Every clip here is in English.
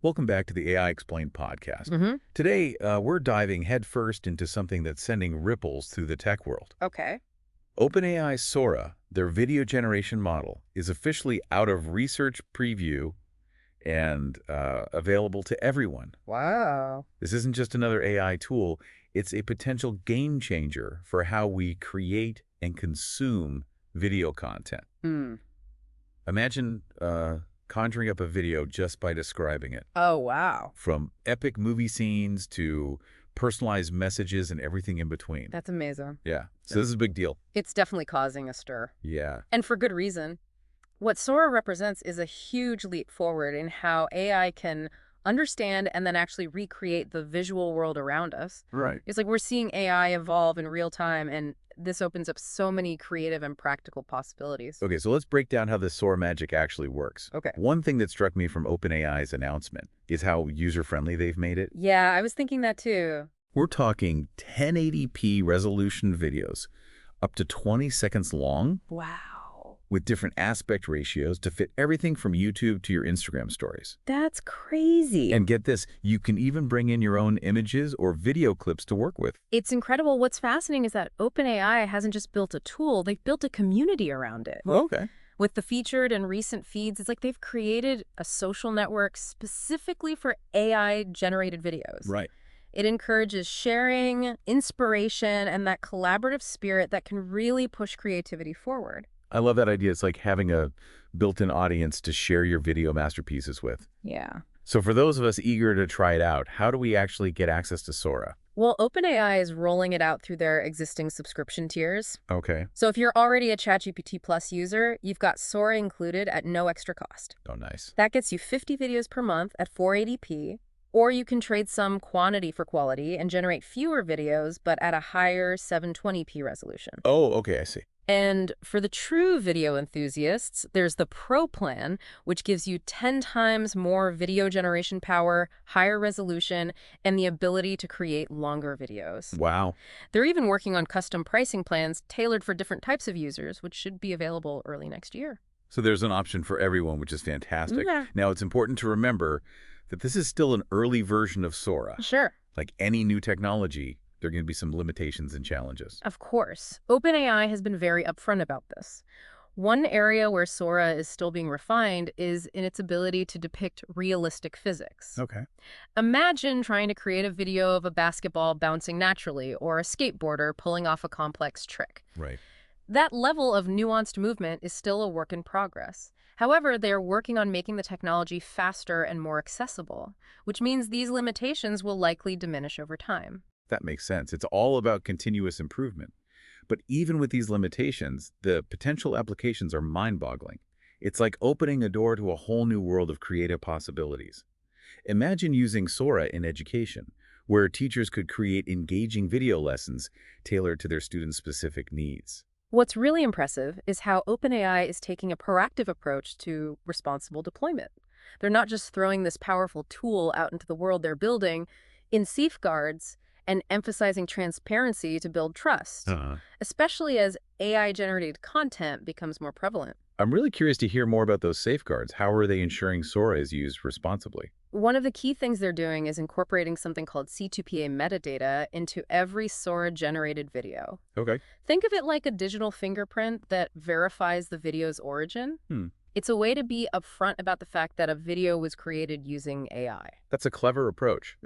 Welcome back to the AI Explained podcast. hmm Today, we're diving headfirst into something that's sending ripples through the tech world. Okay. OpenAI Sora, their video generation model, is officially out of research preview and available to everyone. Wow. This isn't just another AI tool, it's a potential game changer for how we create and consume video content. Hmm. Imagine conjuring up a video just by describing it. Oh, wow. From epic movie scenes to personalized messages and everything in between. That's amazing. Yeah. So this is a big deal. It's definitely causing a stir. Yeah. And for good reason. What Sora represents is a huge leap forward in how AI can understand and then actually recreate the visual world around us. Right. It's like we're seeing AI evolve in real time, and this opens up so many creative and practical possibilities. Okay, so let's break down how this Sora magic actually works. Okay. One thing that struck me from OpenAI's announcement is how user-friendly they've made it. Yeah, I was thinking that too. We're talking 1080p resolution videos, up to 20 seconds long, Wow. with different aspect ratios to fit everything from YouTube to your Instagram stories. That's crazy. And get this, you can even bring in your own images or video clips to work with. It's incredible. What's fascinating is that OpenAI hasn't just built a tool, they've built a community around it. Okay. With the featured and recent feeds, it's like they've created a social network specifically for AI-generated videos. Right. It encourages sharing, inspiration, and that collaborative spirit that can really push creativity forward. I love that idea. It's like having a built-in audience to share your video masterpieces with. Yeah. So for those of us eager to try it out, how do we actually get access to Sora? Well, OpenAI is rolling it out through their existing subscription tiers. Okay. So if you're already a ChatGPT Plus user, you've got Sora included at no extra cost. Oh, nice. That gets you 50 videos per month at 480p, or you can trade some quantity for quality and generate fewer videos, but at a higher 720p resolution. Oh, okay, I see. And for the true video enthusiasts, there's the Pro plan, which gives you 10 times more video generation power, higher resolution, and the ability to create longer videos. Wow. They're even working on custom pricing plans tailored for different types of users, which should be available early next year. So there's an option for everyone, which is fantastic. Yeah. Now, it's important to remember that this is still an early version of Sora. Sure. Like any new technology, there are going to be some limitations and challenges. Of course. OpenAI has been very upfront about this. One area where Sora is still being refined is in its ability to depict realistic physics. Okay. Imagine trying to create a video of a basketball bouncing naturally or a skateboarder pulling off a complex trick. Right. That level of nuanced movement is still a work in progress. However, they are working on making the technology faster and more accessible, which means these limitations will likely diminish over time. That makes sense. It's all about continuous improvement. But even with these limitations, the potential applications are mind-boggling. It's like opening a door to a whole new world of creative possibilities. Imagine using Sora in education, where teachers could create engaging video lessons tailored to their students' specific needs. What's really impressive is how OpenAI is taking a proactive approach to responsible deployment. They're not just throwing this powerful tool out into the world they're building in safeguards and emphasizing transparency to build trust, especially as AI-generated content becomes more prevalent. I'm really curious to hear more about those safeguards. How are they ensuring Sora is used responsibly? One of the key things they're doing is incorporating something called C2PA metadata into every Sora-generated video. Okay. Think of it like a digital fingerprint that verifies the video's origin. It's a way to be upfront about the fact that a video was created using AI. That's a clever approach.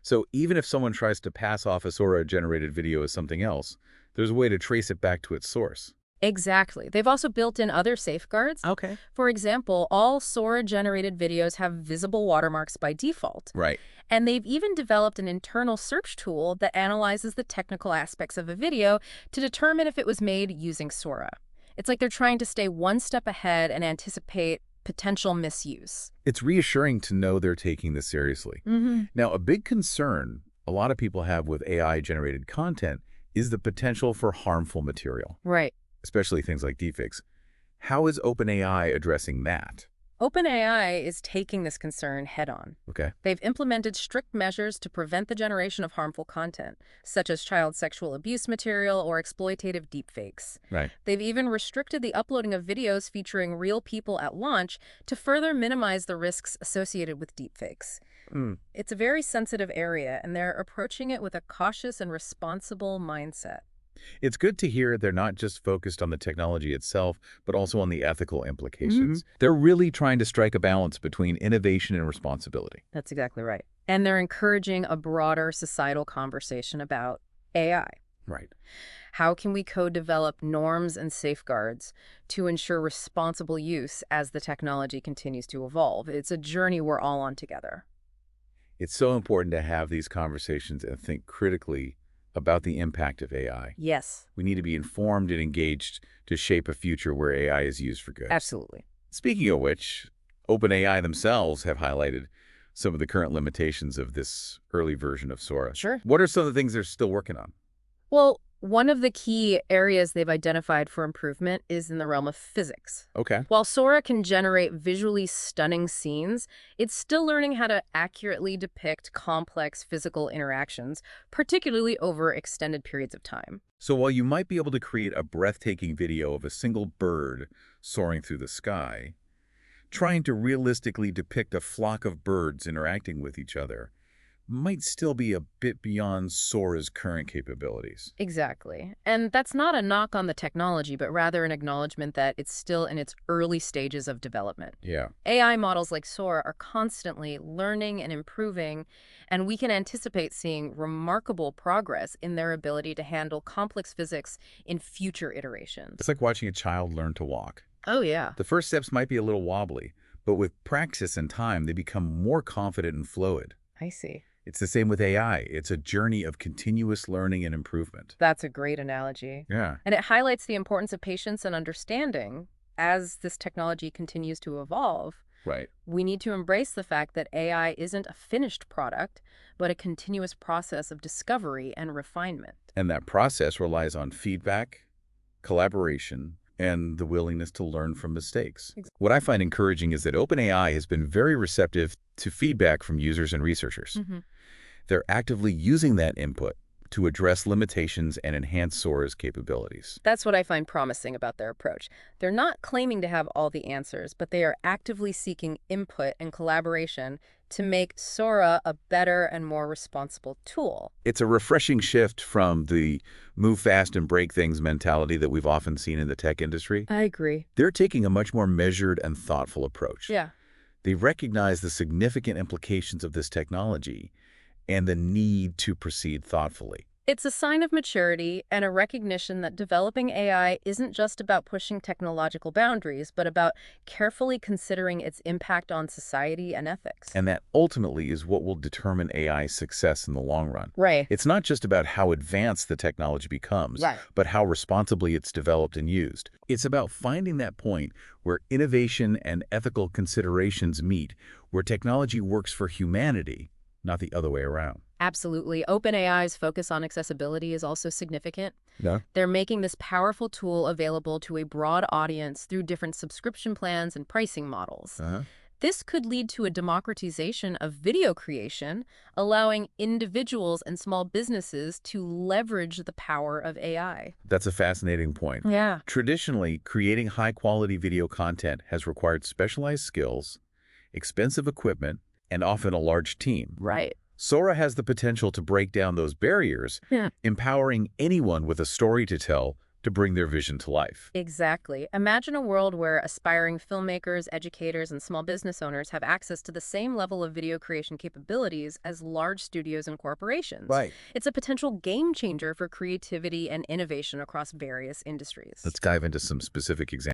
So even if someone tries to pass off a Sora-generated video as something else, there's a way to trace it back to its source. Exactly. They've also built in other safeguards. Okay. For example, all Sora-generated videos have visible watermarks by default. Right. And they've even developed an internal search tool that analyzes the technical aspects of a video to determine if it was made using Sora. It's like they're trying to stay one step ahead and anticipate potential misuse. It's reassuring to know they're taking this seriously. Now, a big concern a lot of people have with AI-generated content is the potential for harmful material, Right. especially things like deepfakes. How is OpenAI addressing that? OpenAI is taking this concern head-on. Okay. They've implemented strict measures to prevent the generation of harmful content, such as child sexual abuse material or exploitative deepfakes. Right. They've even restricted the uploading of videos featuring real people at launch to further minimize the risks associated with deepfakes. Mm. It's a very sensitive area, and they're approaching it with a cautious and responsible mindset. It's good to hear they're not just focused on the technology itself, but also on the ethical implications. They're really trying to strike a balance between innovation and responsibility. That's exactly right. And they're encouraging a broader societal conversation about AI. Right. How can we co-develop norms and safeguards to ensure responsible use as the technology continues to evolve? It's a journey we're all on together. It's so important to have these conversations and think critically about the impact of AI. Yes, We need to be informed and engaged to shape a future where AI is used for good. absolutely. Speaking of which, OpenAI themselves have highlighted some of the current limitations of this early version of Sora. Sure. What are some of the things they're still working on? Well, one of the key areas they've identified for improvement is in the realm of physics. Okay. While Sora can generate visually stunning scenes, it's still learning how to accurately depict complex physical interactions, particularly over extended periods of time. So while you might be able to create a breathtaking video of a single bird soaring through the sky, trying to realistically depict a flock of birds interacting with each other might still be a bit beyond Sora's current capabilities. Exactly. And that's not a knock on the technology, but rather an acknowledgement that it's still in its early stages of development. Yeah. AI models like Sora are constantly learning and improving, and we can anticipate seeing remarkable progress in their ability to handle complex physics in future iterations. It's like watching a child learn to walk. Oh, yeah. The first steps might be a little wobbly, but with practice and time, they become more confident and fluid. I see. It's the same with AI. It's a journey of continuous learning and improvement. That's a great analogy. Yeah. And it highlights the importance of patience and understanding as this technology continues to evolve. Right. We need to embrace the fact that AI isn't a finished product, but a continuous process of discovery and refinement. And that process relies on feedback, collaboration, and the willingness to learn from mistakes. What I find encouraging is that OpenAI has been very receptive to feedback from users and researchers. They're actively using that input to address limitations and enhance Sora's capabilities. That's what I find promising about their approach. They're not claiming to have all the answers, but they are actively seeking input and collaboration to make Sora a better and more responsible tool. It's a refreshing shift from the move fast and break things mentality that we've often seen in the tech industry. I agree. They're taking a much more measured and thoughtful approach. Yeah. They recognize the significant implications of this technology and the need to proceed thoughtfully. It's a sign of maturity and a recognition that developing AI isn't just about pushing technological boundaries, but about carefully considering its impact on society and ethics. And that ultimately is what will determine AI's success in the long run. Right. It's not just about how advanced the technology becomes, Right. but how responsibly it's developed and used. It's about finding that point where innovation and ethical considerations meet, where technology works for humanity, not the other way around. Absolutely. OpenAI's focus on accessibility is also significant. Yeah. They're making this powerful tool available to a broad audience through different subscription plans and pricing models. This could lead to a democratization of video creation, allowing individuals and small businesses to leverage the power of AI. That's a fascinating point. Yeah. Traditionally, creating high-quality video content has required specialized skills, expensive equipment, and often a large team. Right. Sora has the potential to break down those barriers, empowering anyone with a story to tell to bring their vision to life. Exactly. Imagine a world where aspiring filmmakers, educators, and small business owners have access to the same level of video creation capabilities as large studios and corporations. Right. It's a potential game changer for creativity and innovation across various industries. Let's dive into some specific examples.